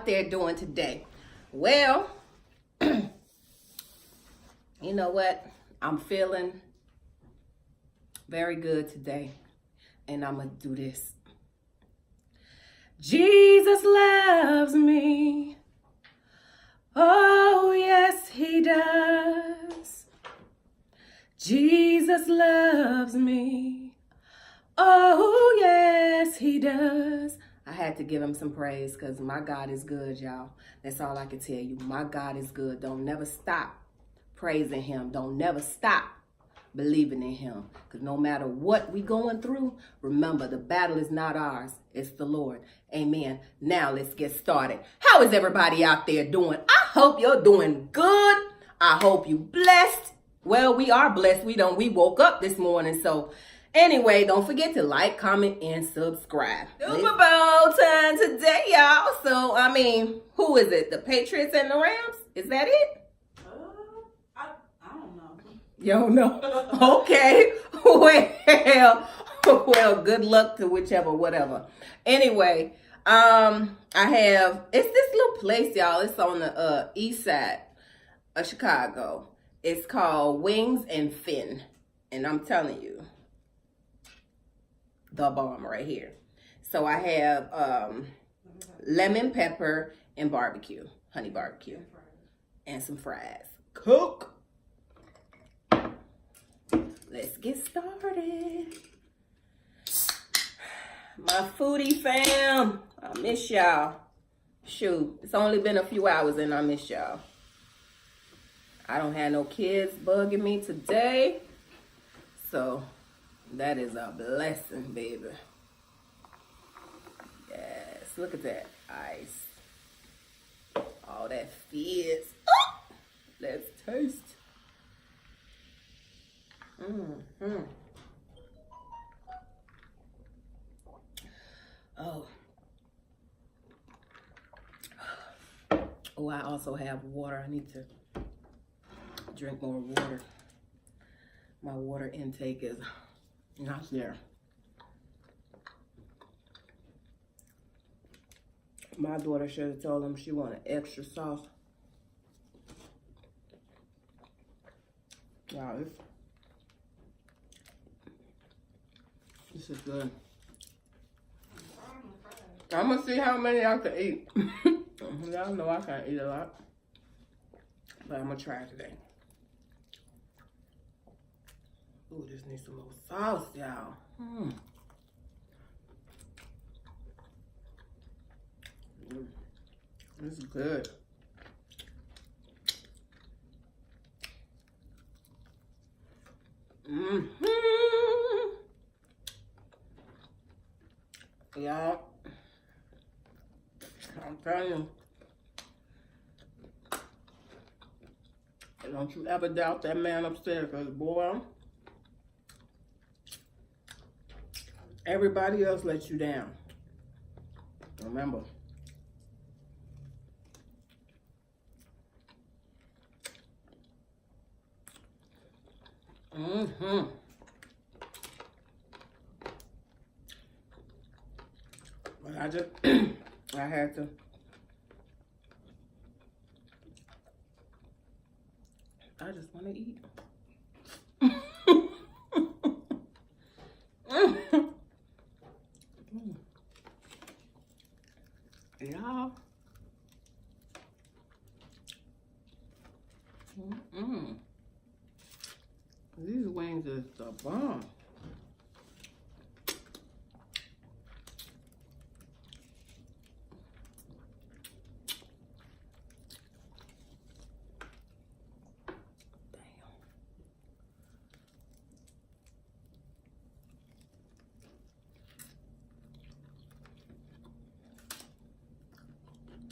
there doing today? Well, you know what? I'm feeling very good today. And I'm going to do this. Jesus loves me. Oh, yes, he does. Jesus loves me. Oh, yes, he does. I had to give him some praise because my God is good, y'all. That's all I can tell you. My God is good. Don't never stop praising him. Don't never stop believing in him. Because no matter what we going through, remember, the battle is not ours. It's the Lord. Amen. Now let's get started. How is everybody out there doing? I hope you're doing good. I hope you blessed. Well, we are blessed. We woke up this morning. So anyway, don't forget to like, comment, and subscribe. Super Bowl time today, y'all. So, I mean, who is it? The Patriots and the Rams? Is that it? I don't know. You don't know? Okay. Well, good luck to whichever, whatever. Anyway, it's this little place, y'all. It's on the east side of Chicago. It's called Wings and Fin. And I'm telling you, the bomb right here. So I have lemon pepper and barbecue, honey barbecue, and some fries. Cook. Let's get started. My foodie fam, I miss y'all. Shoot, it's only been a few hours and I miss y'all. I don't have no kids bugging me today. So that is a blessing, baby. Yes, look at that ice. All that fizz. Oh, let's taste. Oh, I also have water. I need to drink more water. My water intake is not there. My daughter should have told him she wanted extra sauce. Wow, this is good. I'm gonna see how many I can eat. Y'all know I can't eat a lot, but I'm gonna try today. Ooh, this needs some more sauce, y'all. This is good. Y'all, I'm telling you, don't you ever doubt that man upstairs, because boy, everybody else lets you down. Remember. But I just, I had to. I just want to eat. Y'all. These wings is the bomb.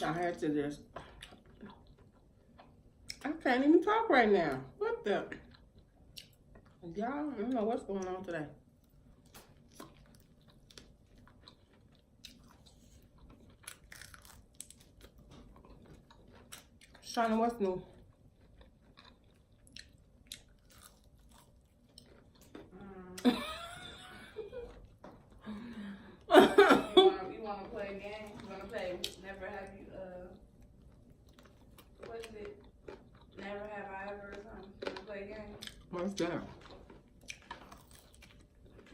I had to just, I can't even talk right now. What the? Y'all, I don't know what's going on today. Shauna, what's new? You wanna play a game? You wanna play Never Have You What's that?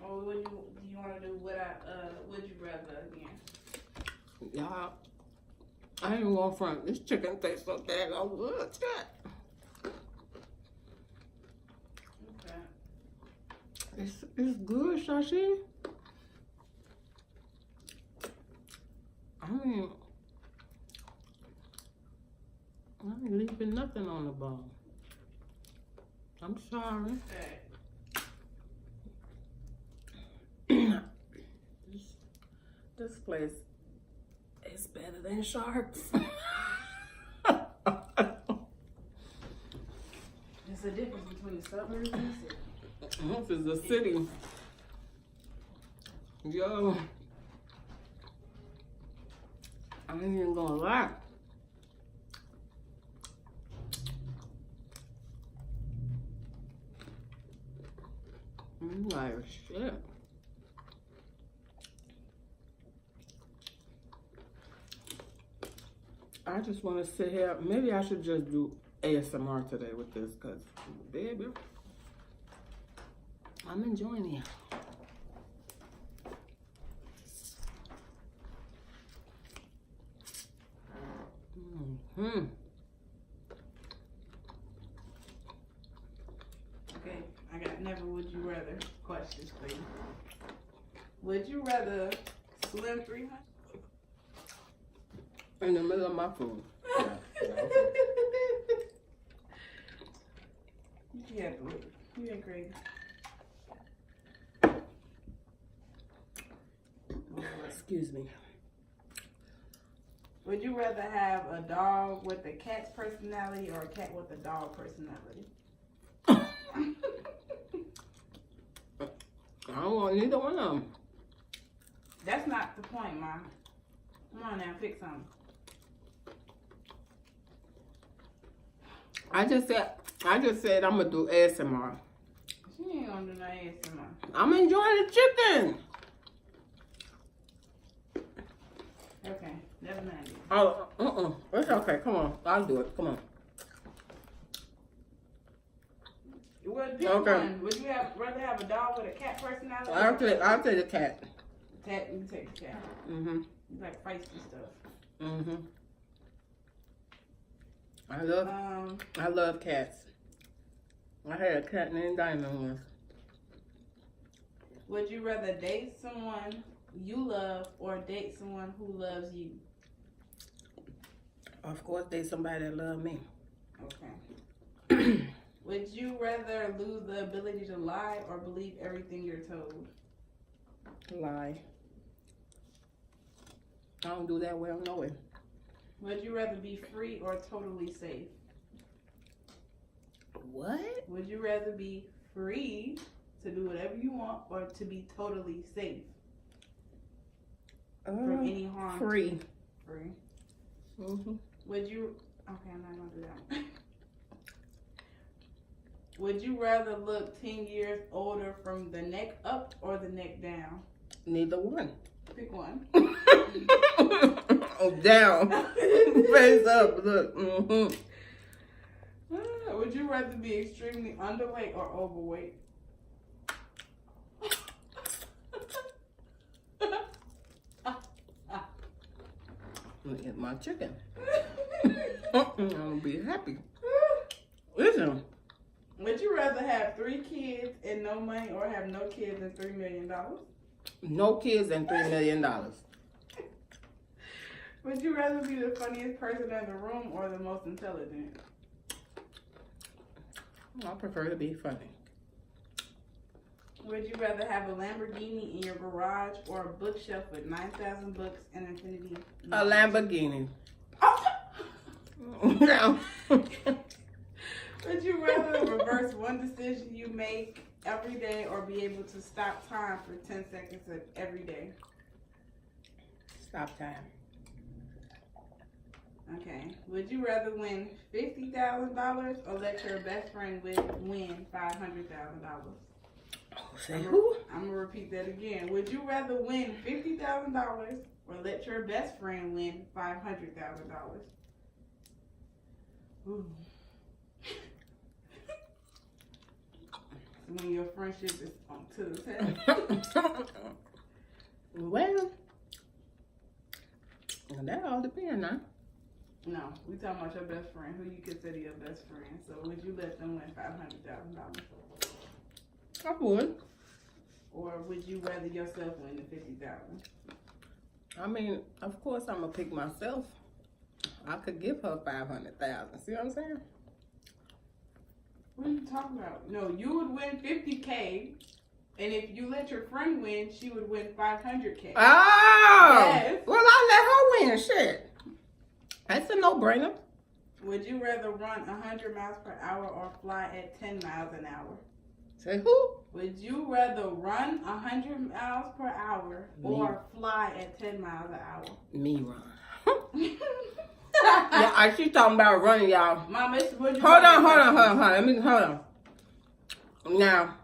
Or do you want to do would you rather again? Y'all, I ain't even gonna front. This chicken tastes so daggone good. Shit. Okay. It's good, Shashi. I mean, I ain't leaving nothing on the bone. I'm sorry. Okay. This place is better than Sharks. There's a difference between the suburbs and the city. This is the city. Yo. I ain't even gonna lie. I'm like, shit. I just want to sit here. Maybe I should just do ASMR today with this, because, baby, I'm enjoying it. Okay, I got never would you rather questions for you. Would you rather slim 300? In the middle of my food. You have to look. You ain't crazy. Excuse me. Would you rather have a dog with a cat's personality or a cat with a dog personality? I don't want neither one of them. That's not the point, Mom. Come on now, pick something. I just said I'm gonna do ASMR. She ain't gonna do no ASMR. I'm enjoying the chicken. Okay, never mind it. Oh, it's okay. Come on, I'll do it. Come on. Well, pick Okay. one. Would you rather have a dog with a cat personality? I'll take the cat. Cat, you take the cat. Mhm. You like feisty stuff. Mhm. I love cats. I had a cat named Diamond once. Would you rather date someone you love or date someone who loves you? Of course, there's somebody that love me. Okay. Would you rather lose the ability to lie or believe everything you're told? Lie. I don't do that well, no way. Would you rather be free or totally safe? What? Would you rather be free to do whatever you want or to be totally safe from any harm? Free. Free. Mhm. Would you... Okay, I'm not going to do that. Would you rather look 10 years older from the neck up or the neck down? Neither one. Pick one. Oh, down. Face up. Look. Mhm. Would you rather be extremely underweight or overweight? Look at my chicken. I'm gonna be happy. Listen. Would you rather have 3 kids and no money or have no kids and $3 million? No kids and $3 million. Would you rather be the funniest person in the room or the most intelligent? I prefer to be funny. Would you rather have a Lamborghini in your garage or a bookshelf with 9,000 books and infinity? A Lamborghini. Would you rather reverse one decision you make every day or be able to stop time for 10 seconds every day? Stop time. Okay. Would you rather win $50,000 or let your best friend win $500,000? Say who? I'm going to repeat that again. Would you rather win $50,000 or let your best friend win $500,000? Ooh. when your friendship is to the test? Well, that all depends, huh? No, we talking about your best friend. Who you consider your best friend? So would you let them win $500,000? I would. Or would you rather yourself win the $50,000? I mean, of course I'm gonna pick myself. I could give her $500,000. See what I'm saying? What are you talking about? No, you would win $50K, and if you let your friend win, she would win $500K. Oh! Yes. Well, I'll let her win. Shit. That's a no-brainer. Would you rather run 100 miles per hour or fly at 10 miles an hour? Say who? Would you rather run 100 miles per hour or fly at 10 miles an hour? Me run. Yeah, she's talking about running, y'all. Mama, hold on. Hold on. Now,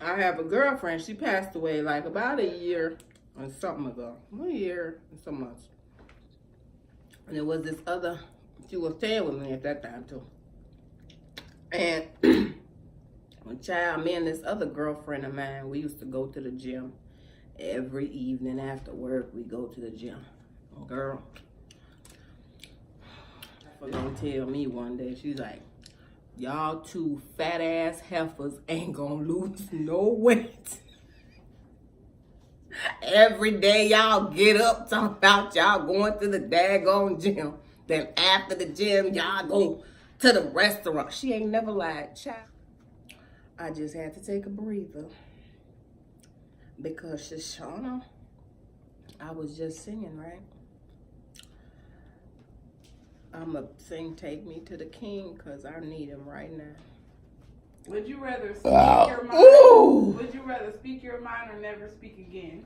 I have a girlfriend. She passed away like about a year or something ago. 1 year and some months. And there was this other, she was staying with me at that time too. And child, me and this other girlfriend of mine, we used to go to the gym every evening after work. We go to the gym. Girl, she's gonna tell me one day, she's like, y'all two fat ass heifers ain't gonna lose no weight. Every day y'all get up talking about y'all going to the daggone gym. Then after the gym, y'all go to the restaurant. She ain't never lied, child. I just had to take a breather because Shoshana, I was just singing, right? I'ma sing "Take Me to the King" because I need him right now. Would you rather speak your mind? Would you rather speak your mind or never speak again?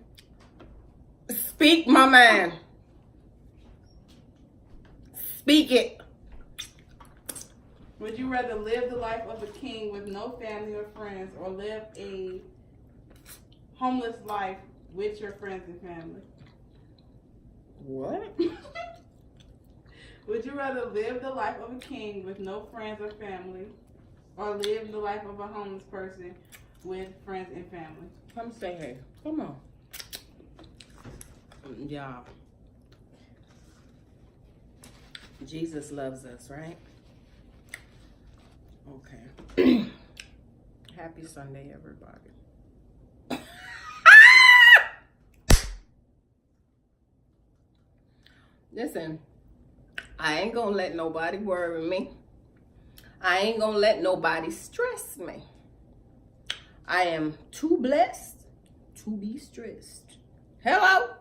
Speak my mind. Speak it. Would you rather live the life of a king with no family or friends or live a homeless life with your friends and family? What? Would you rather live the life of a king with no friends or family or live the life of a homeless person with friends and family? Come say hey. Come on. Y'all. Jesus loves us, right? Okay. Happy Sunday, everybody. Listen, I ain't gonna let nobody worry me. I ain't gonna let nobody stress me. I am too blessed to be stressed. Hello?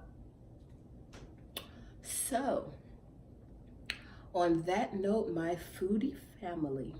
So, on that note, my foodie family.